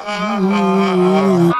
Lot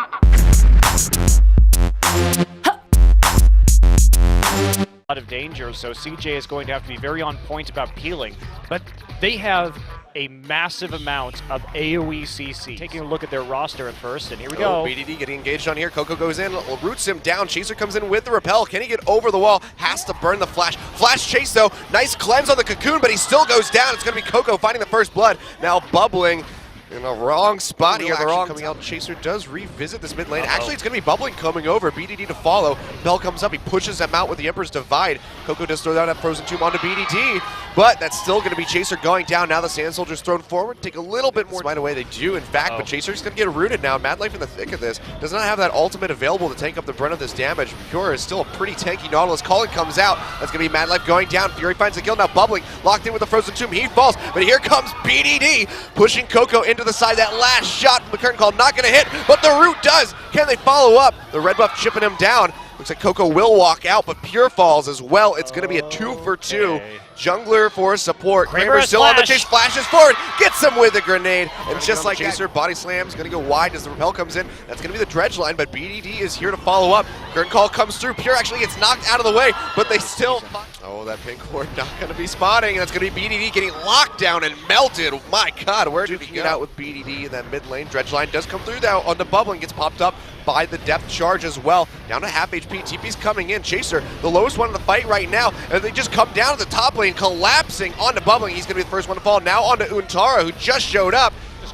of danger, so CJ is going to have to be very on point about peeling, but they have a massive amount of AoE CC. Taking a look at their roster at first, and here we go. BDD getting engaged on here. Coco goes in, roots him down. Chaser comes in with the repel. Can he get over the wall? Has to burn the flash. Flash chase though. Nice cleanse on the cocoon, but he still goes down. It's going to be Coco finding the first blood. Now bubbling in the wrong spot here. The wrong coming out. Chaser does revisit this mid lane. Actually, it's going to be bubbling coming over. BDD to follow. Bell comes up. He pushes them out with the Emperor's Divide. Coco does throw down that Frozen Tomb onto BDD, but that's still going to be Chaser going down. Now the Sand Soldier's thrown forward. Take a little bit more right away. They do, in fact, but Chaser's going to get rooted now. Mad Life in the thick of this. Does not have that ultimate available to tank up the brunt of this damage. Pure is still a pretty tanky Nautilus. Colin comes out. That's going to be Mad Life going down. Fury finds the kill. Now bubbling. Locked in with the Frozen Tomb. He falls, but here comes BDD pushing Coco into the side. That last shot from the curtain call not going to hit, but the root does. Can they follow up? The red buff chipping him down. Looks like Coco will walk out, but Pure falls as well. It's going to be a 2-for-2. Jungler for support. Kramer still on the chase, flashes forward, gets him with a grenade, and just like Chaser, body slam's going to go wide as the repel comes in. That's going to be the dredge line, but BDD is here to follow up. Curtain call comes through. Pure actually gets knocked out of the way, but they still... Oh, that pink ward not going to be spawning. That's going to be BDD getting locked down and melted. My God, where did he get out with BDD in that mid lane? Dredge line does come through now on the bubbling, gets popped up by the depth charge as well. Down to half HP. TP's coming in. Chaser, the lowest one in the fight right now, and they just come down to the top lane, collapsing onto bubbling. He's going to be the first one to fall. Now onto Untara, who just showed up.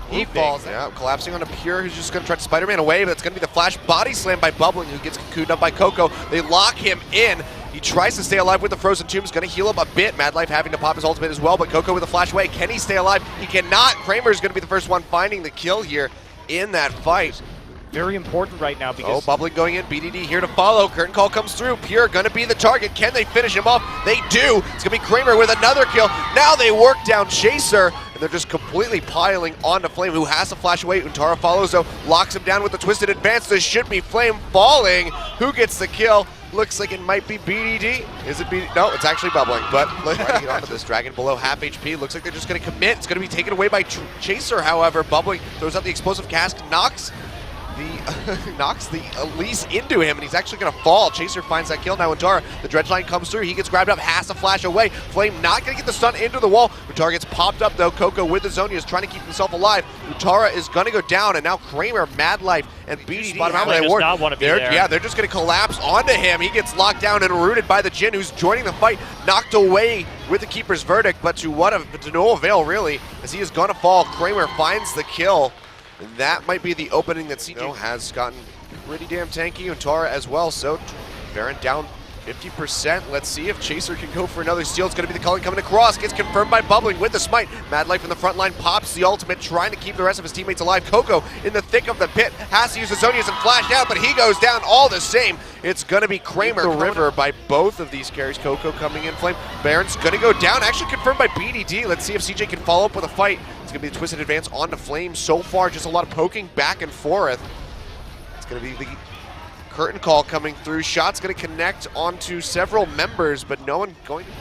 He falls. Yeah, collapsing onto Pure, who's just going to try to Spider-Man away, but that's going to be the flash body slam by bubbling, who gets cocooned up by Coco. They lock him in. He tries to stay alive with the Frozen Tombs, going to heal up a bit. Mad Life having to pop his ultimate as well, but Coco with a flash away. Can he stay alive? He cannot. Kramer's going to be the first one finding the kill here in that fight. Very important right now because... Oh, bubbling going in. BDD here to follow. Curtain call comes through. Pure going to be the target. Can they finish him off? They do. It's going to be Kramer with another kill. Now they work down Chaser, and they're just completely piling onto Flame, who has to flash away. Untara follows, though. Locks him down with the twisted advance. This should be Flame falling. Who gets the kill? Looks like it might be BDD. Is it BDD? No, it's actually bubbling, but trying to get onto this dragon below half HP. Looks like they're just going to commit. It's going to be taken away by Chaser, however. Bubbling throws out the explosive cask, knocks the Elise into him, and he's actually going to fall. Chaser finds that kill. Now Untara, the dredge line comes through. He gets grabbed up, has to flash away. Flame not going to get the stun into the wall. Untara gets popped up, though. Coco with the Zonia is trying to keep himself alive. Untara is going to go down, and now Kramer, Mad Life, and BDD spot him out with that ward. Yeah, they're just going to collapse onto him. He gets locked down and rooted by the Jhin, who's joining the fight, knocked away with the Keeper's Verdict, but to no avail, really, as he is going to fall. Kramer finds the kill. That might be the opening that CJ has gotten pretty damn tanky. Untara as well, so Baron down 50%. Let's see if Chaser can go for another steal. It's going to be the Culling coming across. Gets confirmed by bubbling with the smite. Mad Life in the front line pops the ultimate, trying to keep the rest of his teammates alive. Coco in the thick of the pit has to use the Zonias and flash out, but he goes down all the same. It's going to be Kramer. The river by both of these carries. Coco coming in. Flame. Baron's going to go down. Actually confirmed by BDD. Let's see if CJ can follow up with a fight. It's going to be the twisted advance onto Flame. So far, just a lot of poking back and forth. It's going to be the curtain call coming through. Shot's going to connect onto several members, but no one going to...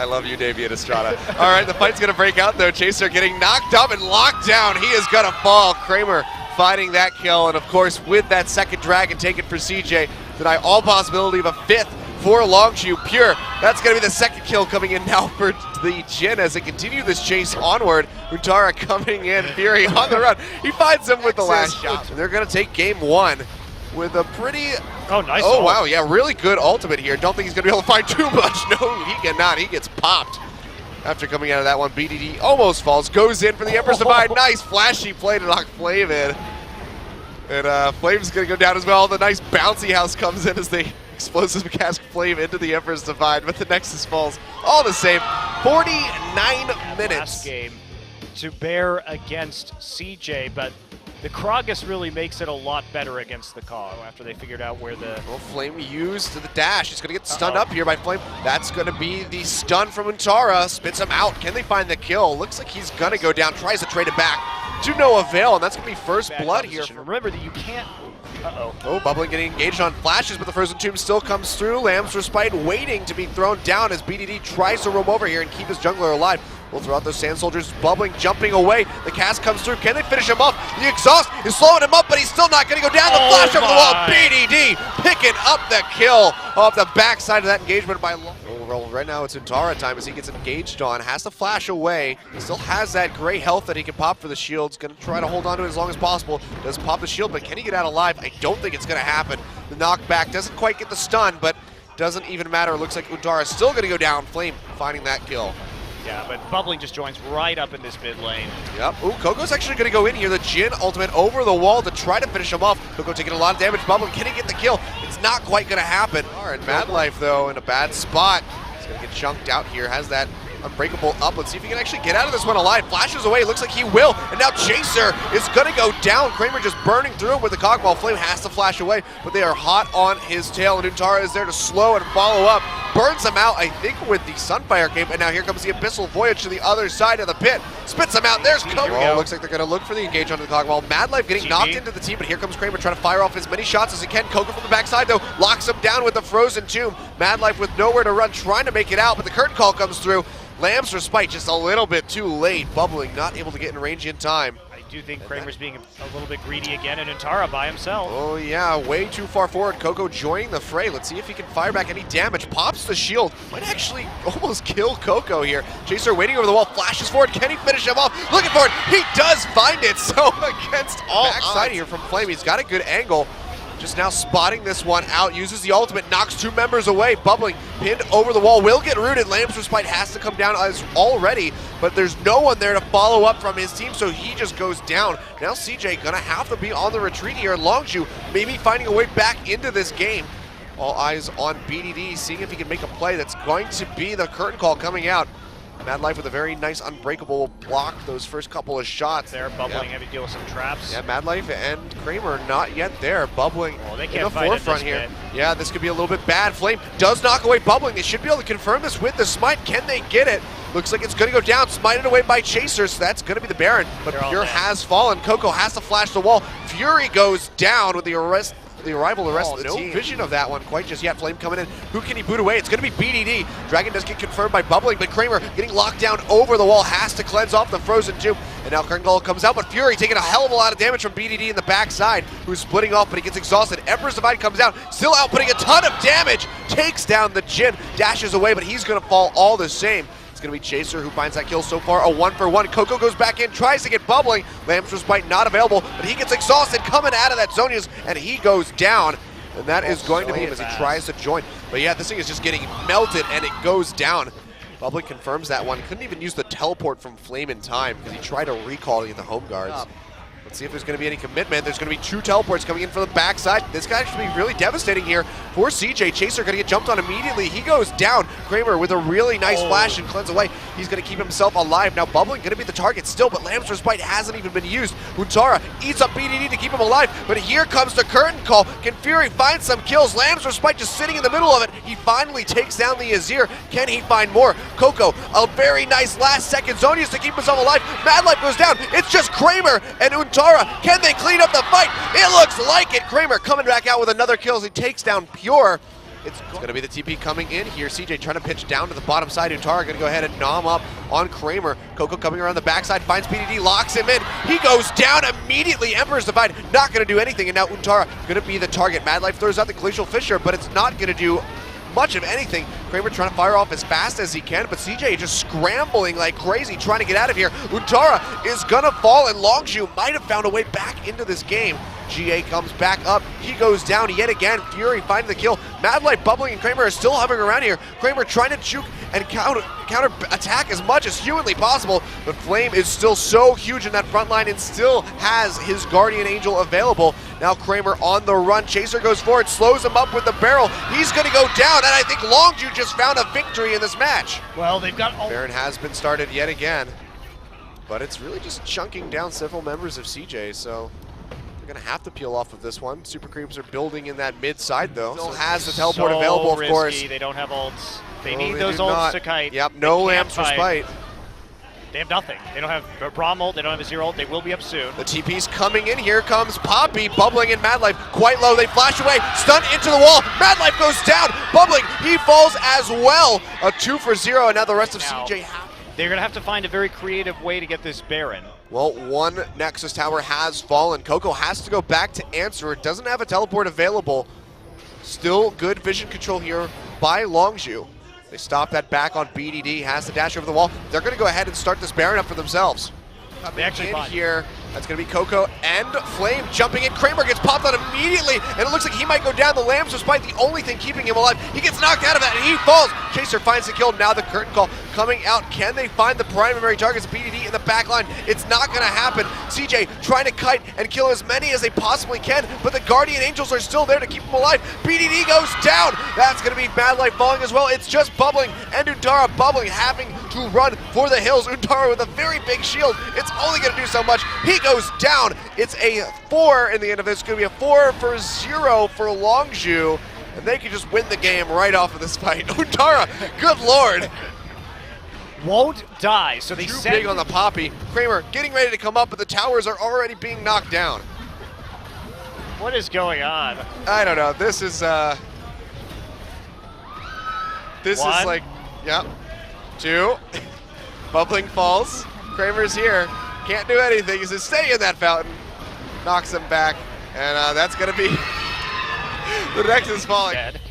I love you, Davian Estrada. All right, the fight's going to break out, though. Chaser getting knocked up and locked down. He is going to fall. Kramer finding that kill, and of course, with that second dragon taken for CJ, deny all possibility of a fifth for Longshoe. Pure, that's going to be the second kill coming in now for the Jhin as they continue this chase onward. Untara coming in, Fury on the run. He finds him with the last shot. And they're going to take game one with a pretty... Oh, nice. Oh, wow, yeah, really good ultimate here. Don't think he's going to be able to find too much. No, he cannot. He gets popped after coming out of that one. BDD almost falls, goes in for the Emperor's Divide. Nice flashy play to knock Flame in. And Flame's going to go down as well. The nice bouncy house comes in as they explosive cask Flame into the Emperor's Divide, but the Nexus falls all the same. 49 minutes. Last game to bear against CJ, but the Kragus really makes it a lot better against the Kog after they figured out where the... Well, Flame used the dash. He's going to get stunned up here by Flame. That's going to be the stun from Untara. Spits him out. Can they find the kill? Looks like he's going to go down. Tries to trade it back. To no avail, and that's going to be first blood here. Remember that you can't... Oh, bubbling getting engaged on flashes, but the Frozen Tomb still comes through. Lamb's Respite waiting to be thrown down as BDD tries to roam over here and keep his jungler alive. We'll throw out those Sand Soldiers, bubbling, jumping away. The cast comes through. Can they finish him off? The exhaust is slowing him up, but he's still not going to go down. The flash over the wall. BDD picking up the kill off the backside of that engagement by Long. Well, right now it's Untara time as he gets engaged on. Has to flash away. He still has that gray health that he can pop for the shields. Going to try to hold on to it as long as possible. Does pop the shield, but can he get out alive? I don't think it's going to happen. The knockback doesn't quite get the stun, but doesn't even matter. It looks like Untara is still going to go down. Flame finding that kill. Yeah, but Bubbling just joins right up in this mid lane. Yep. Ooh, Coco's actually going to go in here. The Jhin ultimate over the wall to try to finish him off. Coco taking a lot of damage. Bubbling, can he get the kill? It's not quite going to happen. All right, Mad Life, though, in a bad spot. He's going to get chunked out here. Has that unbreakable up. Let's see if he can actually get out of this one alive. Flashes away. Looks like he will. And now Chaser is going to go down. Kramer just burning through him with the cockball. Flame has to flash away, but they are hot on his tail. And Untara is there to slow and follow up. Burns him out, I think, with the Sunfire cape. And now here comes the Abyssal Voyage to the other side of the pit. Spits him out. There's Coco. Oh, looks like they're going to look for the engage onto the cockball. Mad Life getting knocked into the team, but here comes Kramer trying to fire off as many shots as he can. Coco from the backside, though, locks him down with the Frozen Tomb. Mad Life with nowhere to run, trying to make it out, but the curtain call comes through. Lamb's Respite just a little bit too late. Bubbling, not able to get in range in time. I do think Kramer's being a little bit greedy again, and Untara by himself. Oh yeah, way too far forward. Coco joining the fray. Let's see if he can fire back any damage. Pops the shield. Might actually almost kill Coco here. Chaser waiting over the wall, flashes forward. Can he finish him off? Looking for it. He does find it. So against all backside here from Flame. He's got a good angle. Just now spotting this one out, uses the ultimate, knocks two members away. Bubbling, pinned over the wall, will get rooted. Lamb's Respite has to come down as already, but there's no one there to follow up from his team, so he just goes down. Now CJ gonna have to be on the retreat here. Longju maybe finding a way back into this game. All eyes on BDD, seeing if he can make a play. That's going to be the curtain call coming out. Mad Life with a very nice unbreakable block those first couple of shots. There, Bubbling having to deal with some traps. Yeah, Mad Life and Kramer not yet there. Bubbling they in can't the forefront here. Yeah, this could be a little bit bad. Flame does knock away Bubbling. They should be able to confirm this with the smite. Can they get it? Looks like it's going to go down. Smited away by Chaser, so that's going to be the Baron. But Pure has fallen. Coco has to flash the wall. Fury goes down with the arrival of the rest of the team. No vision of that one quite just yet. Flame coming in. Who can he boot away? It's going to be BDD. Dragon does get confirmed by Bubbling, but Kramer getting locked down over the wall. Has to cleanse off the Frozen Tomb. And now Curtain Call comes out, but Fury taking a hell of a lot of damage from BDD in the backside, who's splitting off, but he gets exhausted. Emperor's Divide comes out, still outputting a ton of damage. Takes down the Jhin. Dashes away, but he's going to fall all the same. It's going to be Chaser who finds that kill so far, a 1-for-1. Coco goes back in, tries to get Bubbling. Lamb's Respite not available, but he gets exhausted coming out of that Zonia's, and he goes down. And that is going to be as he tries to join. But yeah, this thing is just getting melted, and it goes down. Bubbling confirms that one. Couldn't even use the teleport from Flame in time because he tried to recall to get the home guards. Let's see if there's going to be any commitment. There's going to be two teleports coming in from the backside. This guy should be really devastating here for CJ. Chaser going to get jumped on immediately. He goes down. Kramer with a really nice flash and cleanse away. He's going to keep himself alive. Now Bubbling going to be the target still, but Lamb's Respite hasn't even been used. Untara eats up BDD to keep him alive, but here comes the curtain call. Can Fury find some kills? Lamb's Respite just sitting in the middle of it. He finally takes down the Azir. Can he find more? Coco, a very nice last second Zonia's to keep himself alive. Mad Life goes down. It's just Kramer and Untara. Can they clean up the fight? It looks like it. Kramer coming back out with another kill as he takes down Pure. It's going to be the TP coming in here. CJ trying to pitch down to the bottom side. Untara going to go ahead and nom up on Kramer. Coco coming around the backside, finds BDD, locks him in. He goes down immediately. Emperor's Divide not going to do anything, and now Untara going to be the target. Mad Life throws out the Glacial Fissure, but it's not going to do much of anything. Kramer trying to fire off as fast as he can, but CJ just scrambling like crazy, trying to get out of here. Untara is gonna fall, and Longju might have found a way back into this game. GA comes back up. He goes down yet again. Fury finding the kill. Mad Life, Bubbling, and Kramer are still hovering around here. Kramer trying to juke and counter attack as much as humanly possible, but Flame is still so huge in that front line and still has his Guardian Angel available. Now Kramer on the run. Chaser goes forward, slows him up with the barrel. He's going to go down, and I think Longju just found a victory in this match. Well, they've got Baron has been started yet again, but it's really just chunking down several members of CJ, so they're going to have to peel off of this one. Super Creeps are building in that mid side, though. Still has the teleport available, of course. They don't have ults. They need those ults to kite. Yep, no Lamb's Respite. They have nothing. They don't have Braum ult, they don't have a Zero ult. They will be up soon. The TP's coming in. Here comes Poppy, Bubbling, and Mad Life. Quite low. They flash away. Stun into the wall. Mad Life goes down. Bubbling, he falls as well. A 2-for-0, and now the rest of CJ have They're going to have to find a very creative way to get this Baron. Well, one Nexus tower has fallen. Coco has to go back to answer. It doesn't have a teleport available. Still good vision control here by Longzhu. They stop that back on BDD, has to dash over the wall. They're going to go ahead and start this Baron up for themselves. They actually in here, that's going to be Coco and Flame jumping in. Kramer gets popped on immediately, and it looks like he might go down. The Lambs despite the only thing keeping him alive. He gets knocked out of that, and he falls. Chaser finds the kill. Now the curtain call coming out. Can they find the primary targets? BDD in the back line. It's not going to happen. CJ trying to kite and kill as many as they possibly can, but the Guardian Angels are still there to keep him alive. BDD goes down. That's going to be Mad Life falling as well. It's just Bubbling and Untara. Bubbling having to run for the hills. Untara with a very big shield. It's only going to do so much. He goes down. It's a 4 in the end of this. It's going to be a 4-0 for Longzhu, and they can just win the game right off of this fight. Untara, good lord. Won't die, so they Too send big on the Poppy. Kramer getting ready to come up, but the towers are already being knocked down. What is going on? I don't know. This is like, yep. 2. Bubbling falls. Kramer's here. Can't do anything. He says, stay in that fountain. Knocks him back. And that's going to be the Nexus falling. Dead.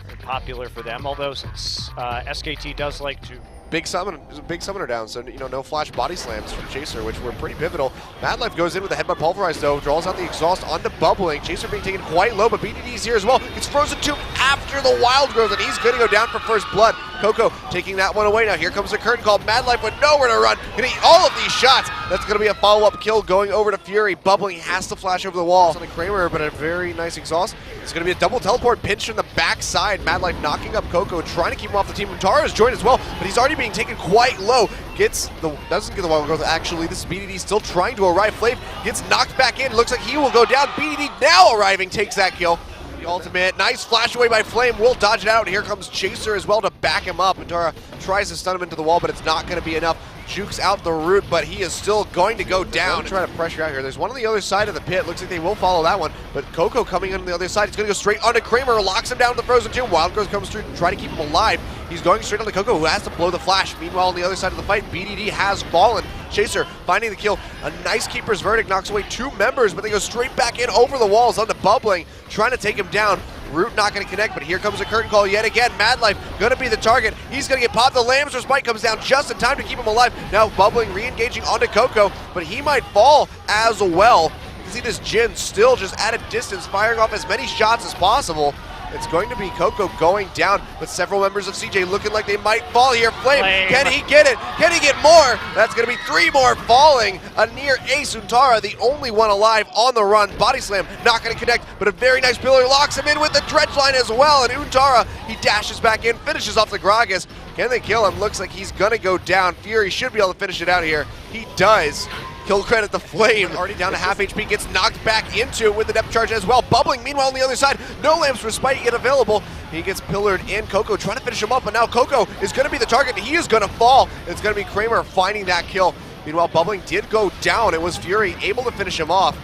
Very popular for them, although SKT does like to. Big summoner down, so no flash body slams from Chaser, which were pretty pivotal. Mad Life goes in with the headbutt pulverized though, draws out the exhaust onto Bubbling. Chaser being taken quite low, but BDD's here as well. It's Frozen Tomb after the Wild Growth, and he's going to go down for first blood. Coco taking that one away now. Here comes the curtain call. Mad Life with nowhere to run. Gonna eat all of these shots. That's going to be a follow-up kill going over to Fury. Bubbling has to flash over the wall. It's on Kramer, but a very nice exhaust. It's going to be a double teleport pinch from the backside. Mad Life knocking up Coco, trying to keep him off the team. Untara is joined as well, but he's already being taken quite low. Doesn't get the Wild Growth. Actually, this is BDD still trying to arrive. Flame gets knocked back in. Looks like he will go down. BDD now arriving, takes that kill. The ultimate, nice flash away by Flame, will dodge it out. Here comes Chaser as well to back him up. Untara tries to stun him into the wall, but it's not going to be enough. Jukes out the root, but he is still going to go down. Trying to pressure out here. There's one on the other side of the pit. Looks like they will follow that one, but Coco coming in on the other side. He's going to go straight onto Kramer, locks him down to the Frozen Tomb. Wild Growth comes through to try to keep him alive. He's going straight onto Coco, who has to blow the flash. Meanwhile, on the other side of the fight, BDD has fallen. Chaser finding the kill. A nice Keeper's Verdict knocks away 2 members, but they go straight back in over the walls onto Bubbling, trying to take him down. Root not going to connect, but here comes a curtain call yet again. Mad Life going to be the target. He's going to get popped. The Lambs Respite comes down just in time to keep him alive. Now Bubbling re-engaging onto Coco, but he might fall as well. You can see this Jhin still just at a distance, firing off as many shots as possible. It's going to be Coco going down, but several members of CJ looking like they might fall here. Flame, can he get it? Can he get more? That's going to be 3 more falling. A near ace. Untara, the only one alive on the run. Body slam, not going to connect, but a very nice pillar locks him in with the dredge line as well. And Untara, he dashes back in, finishes off the Gragas. Can they kill him? Looks like he's going to go down. Fury should be able to finish it out here. He does. Kill credit the Flame, already down to half HP, gets knocked back into it with the depth charge as well. Bubbling, meanwhile, on the other side, no Lamps Respite yet available. He gets pillared in. Coco trying to finish him up, but now Coco is going to be the target. He is going to fall. It's going to be Kramer finding that kill. Meanwhile, Bubbling did go down. It was Fury able to finish him off.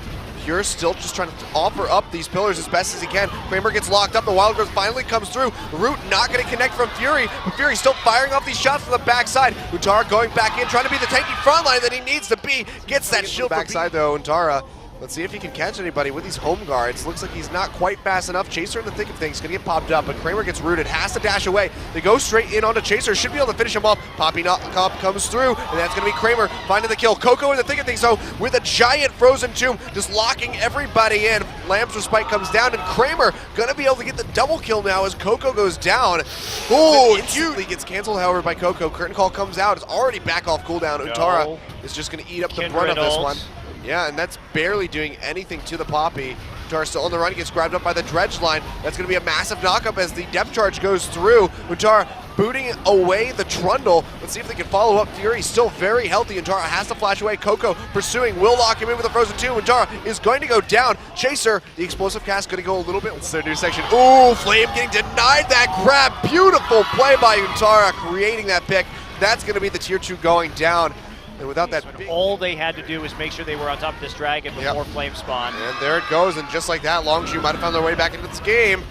Pure still just trying to offer up these pillars as best as he can. Kramer gets locked up. The Wild Growth finally comes through. Root not going to connect from Fury, but Fury still firing off these shots from the backside. Untara going back in, trying to be the tanky front line that he needs to be. Gets that shield backside though. Untara, let's see if he can catch anybody with these home guards. Looks like he's not quite fast enough. Chaser in the thick of things, gonna get popped up, but Kramer gets rooted, has to dash away. They go straight in onto Chaser, should be able to finish him off. Poppy knock up comes through, and that's gonna be Kramer finding the kill. Coco in the thick of things though, with a giant Frozen Tomb, just locking everybody in. Lamb's Respite comes down, and Kramer gonna be able to get the double kill now as Coco goes down. Oh, instantly gets canceled, however, by Coco. Curtain call comes out, it's already back off cooldown. Untara is just gonna eat up the brunt of this one. Yeah, and that's barely doing anything to the Poppy. Untara still on the run, gets grabbed up by the dredge line. That's going to be a massive knockup as the depth charge goes through. Untara booting away the Trundle. Let's see if they can follow up. Fury still very healthy. Untara has to flash away. Coco pursuing, will lock him in with a Frozen Tomb. Untara is going to go down. Chaser, the explosive cast, going to go a little bit. It's their new section. Ooh, Flame getting denied that grab. Beautiful play by Untara, creating that pick. That's going to be the tier 2 going down. And without that, all they had to do was make sure they were on top of this dragon before Flame spawn. And there it goes, and just like that, Longzhu might have found their way back into this game.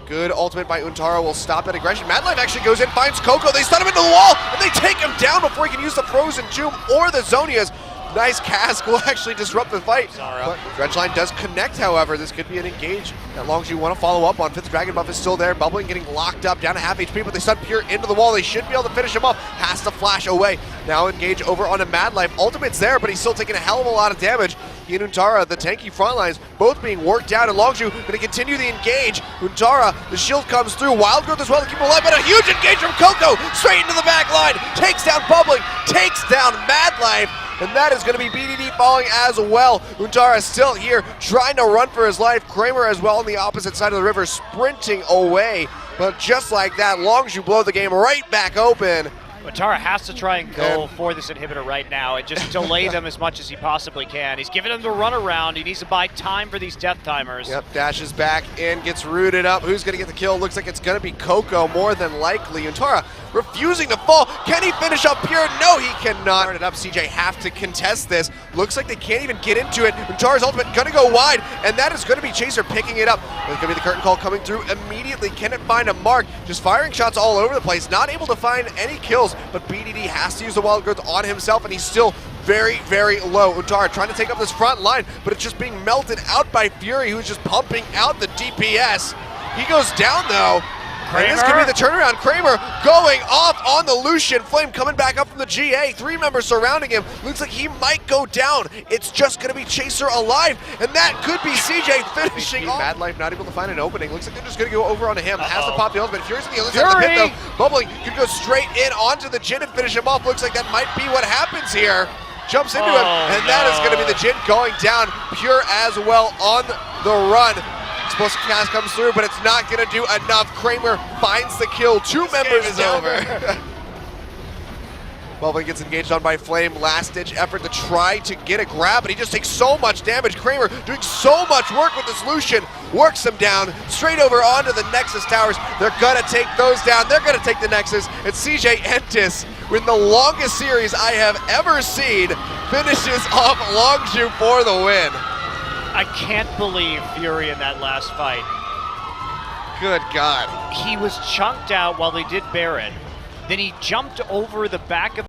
Good ultimate by Untara will stop that aggression. Mad Life actually goes in, finds Coco. They stun him into the wall, and they take him down before he can use the Frozen Tomb or the Zonias. Nice cast will actually disrupt the fight. But Dredgeline does connect, however. This could be an engage that Longzhu want to follow up on. Fifth Dragon buff is still there. Bubbling getting locked up, down to half HP, but they stun Pure into the wall. They should be able to finish him off. Has to flash away. Now engage over onto Mad Life. Ultimate's there, but he's still taking a hell of a lot of damage. He and Untara, the tanky front lines, both being worked out, and Longzhu going to continue the engage. Untara, the shield comes through. Wild Growth as well to keep him alive, but a huge engage from Coco. Straight into the back line. Takes down Bubbling, takes down Mad Life. And that is going to be BDD falling as well. Untara still here, trying to run for his life. Kramer as well on the opposite side of the river, sprinting away. But just like that, Longzhu blow the game right back open. Untara has to try and go for this inhibitor right now and just delay them as much as he possibly can. He's giving them the run around. He needs to buy time for these death timers. Yep, dashes back in, gets rooted up. Who's going to get the kill? Looks like it's going to be Coco, more than likely. Untara refusing to fall. Can he finish up Pure? No, he cannot. Turn it up. CJ have to contest this. Looks like they can't even get into it. Untara's ultimate going to go wide, and that is going to be Chaser picking it up. It's going to be the curtain call coming through immediately. Can it find a mark? Just firing shots all over the place. Not able to find any kills, but BDD has to use the Wild Growth on himself, and he's still very, very low. Untara trying to take up this front line, but it's just being melted out by Fury, who's just pumping out the DPS. He goes down, though. And this could be the turnaround. Kramer going off on the Lucian. Flame coming back up from the GA. 3 members surrounding him. Looks like he might go down. It's just going to be Chaser alive, and that could be CJ finishing off. Mad Life not able to find an opening. Looks like they're just going to go over onto him. Has to pop the ultimate. Fury's on the other side of the pit, though. Bubbling could go straight in onto the Jhin and finish him off. Looks like that might be what happens here. Jumps into him, and that is going to be the Jhin going down. Pure as well on the run. Explosive cast comes through, but it's not going to do enough. Kramer finds the kill. 2 members is over. Bubbling gets engaged on by Flame. Last-ditch effort to try to get a grab, but he just takes so much damage. Kramer doing so much work with this Lucian. Works him down, straight over onto the Nexus towers. They're going to take those down. They're going to take the Nexus. And CJ Entis, with the longest series I have ever seen, finishes off Longzhu for the win. I can't believe Fury in that last fight. Good God. He was chunked out while they did Baron. Then he jumped over the back of